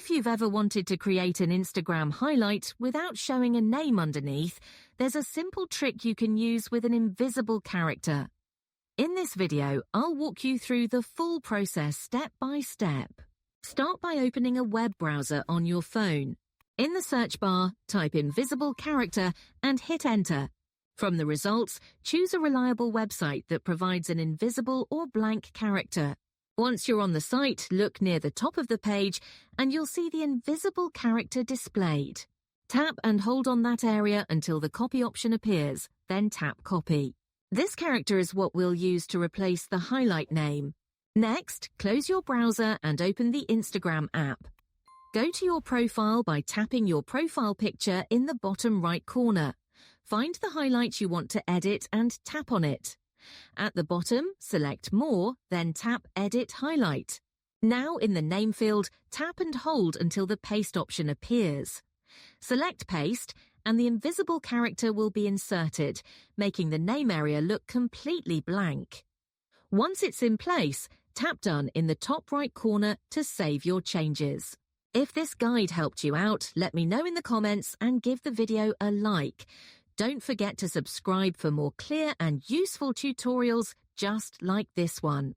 If you've ever wanted to create an Instagram highlight without showing a name underneath, there's a simple trick you can use with an invisible character. In this video, I'll walk you through the full process step by step. Start by opening a web browser on your phone. In the search bar, type invisible character and hit enter. From the results, choose a reliable website that provides an invisible or blank character. Once you're on the site, look near the top of the page and you'll see the invisible character displayed. Tap and hold on that area until the copy option appears, then tap copy. This character is what we'll use to replace the highlight name. Next, close your browser and open the Instagram app. Go to your profile by tapping your profile picture in the bottom right corner. Find the highlight you want to edit and tap on it. At the bottom, select More, then tap Edit Highlight. Now in the name field, tap and hold until the paste option appears. Select Paste, and the invisible character will be inserted, making the name area look completely blank. Once it's in place, tap Done in the top right corner to save your changes. If this guide helped you out, let me know in the comments and give the video a like. Don't forget to subscribe for more clear and useful tutorials just like this one.